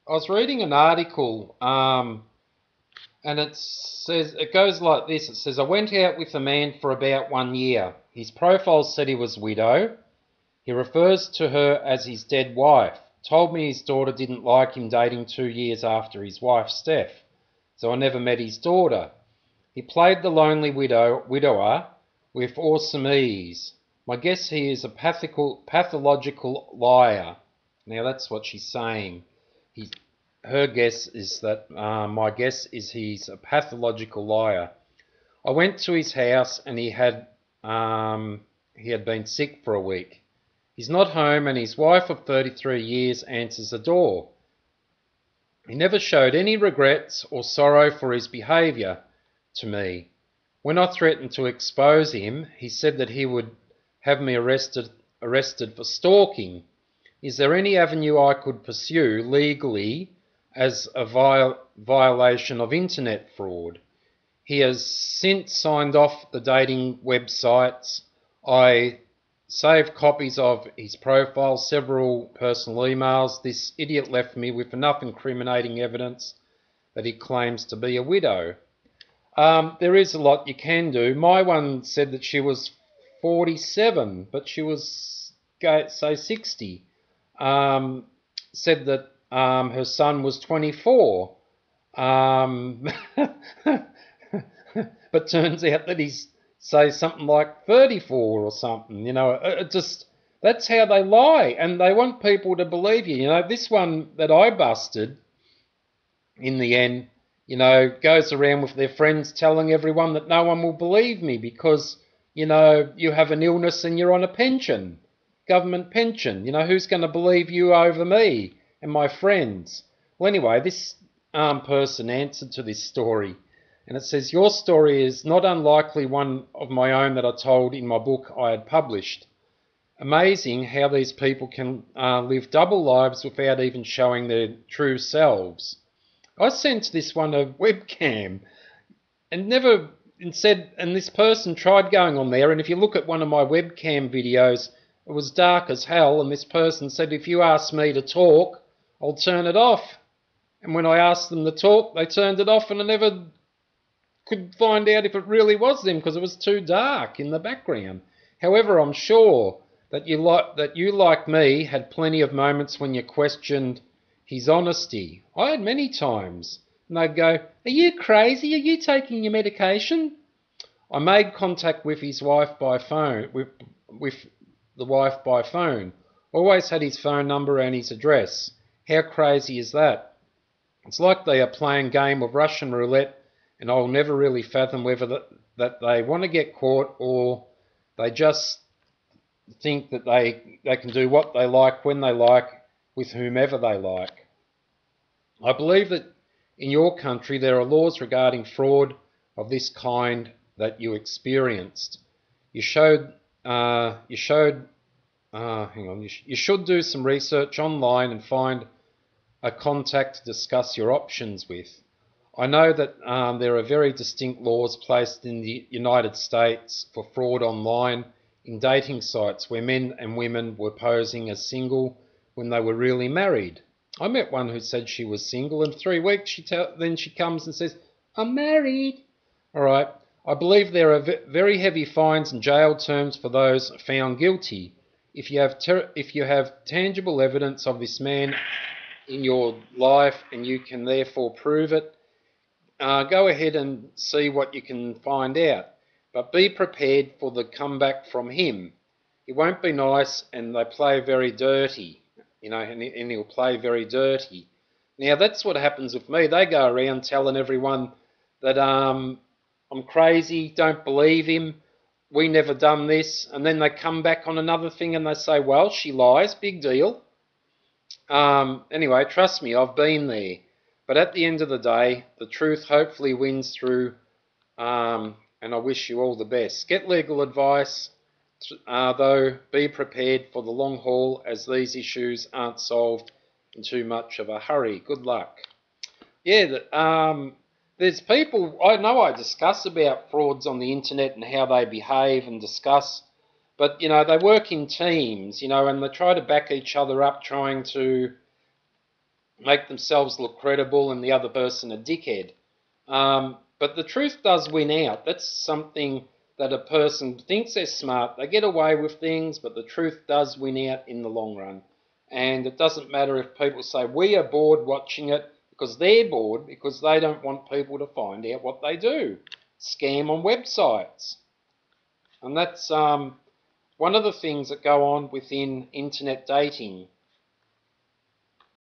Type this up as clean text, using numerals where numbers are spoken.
I was reading an article, and it goes like this. It says, I went out with a man for about 1 year. His profile said he was a widow. He refers to her as his dead wife. Told me his daughter didn't like him dating 2 years after his wife's death, so I never met his daughter. He played the lonely widower with awesome ease. My guess he is a pathological liar. Now that's what she's saying. He's, her guess is that my guess is he's a pathological liar. I went to his house and he had been sick for a week. He's not home and his wife of 33 years answers the door. He never showed any regrets or sorrow for his behaviour to me. When I threatened to expose him, he said that he would have me arrested for stalking. Is there any avenue I could pursue legally as a violation of internet fraud? He has since signed off the dating websites. I saved copies of his profile, several personal emails. This idiot left me with enough incriminating evidence that he claims to be a widow. There is a lot you can do. My one said that she was 47, but she was, say, 60. Said that her son was 24. But turns out that he's, say, something like 34 or something. That's how they lie, and they want people to believe you. This one that I busted, in the end, goes around with their friends telling everyone that no one will believe me because, you have an illness and you're on a pension, government pension. Who's going to believe you over me and my friends? Well, anyway, this person answered to this story, and it says, your story is not unlikely one of my own that I told in my book I had published. Amazing how these people can live double lives without even showing their true selves. I sent this one a webcam and this person tried going on there, and if you look at one of my webcam videos, it was dark as hell, and this person said, if you ask me to talk, I'll turn it off. And when I asked them to talk, they turned it off, and I never could find out if it really was them because it was too dark in the background. However, I'm sure that you, like me, had plenty of moments when you questioned his honesty. I had many times. And they'd go, are you crazy? Are you taking your medication? I made contact with his wife by phone, with the wife by phone. Always had his phone number and his address. How crazy is that? It's like they are playing a game of Russian roulette, and I'll never really fathom whether that they want to get caught or they just think that they can do what they like, when they like, with whomever they like. I believe that in your country there are laws regarding fraud of this kind that you experienced. You should do some research online and find a contact to discuss your options with. I know that there are very distinct laws placed in the United States for fraud online in dating sites where men and women were posing as single when they were really married. I met one who said she was single, and 3 weeks then she comes and says, I'm married. All right. I believe there are very heavy fines and jail terms for those found guilty. If you have tangible evidence of this man in your life and you can therefore prove it, go ahead and see what you can find out. But be prepared for the comeback from him. It won't be nice, and they play very dirty, and he'll play very dirty. Now, that's what happens with me. They go around telling everyone that I'm crazy, don't believe him, we never done this, and then they come back on another thing and they say, well, she lies, big deal. Anyway, trust me, I've been there. But at the end of the day, the truth hopefully wins through, and I wish you all the best. Get legal advice, though be prepared for the long haul, as these issues aren't solved in too much of a hurry. Good luck. Yeah, there's people, I know I discuss about frauds on the internet and how they behave and discuss, but, they work in teams, and they try to back each other up, trying to make themselves look credible and the other person a dickhead. But the truth does win out. That's something that a person thinks they're smart. They get away with things, but the truth does win out in the long run. And it doesn't matter if people say, we are bored watching it, because they're bored, because they don't want people to find out what they do. Scam on websites. And that's one of the things that go on within internet dating.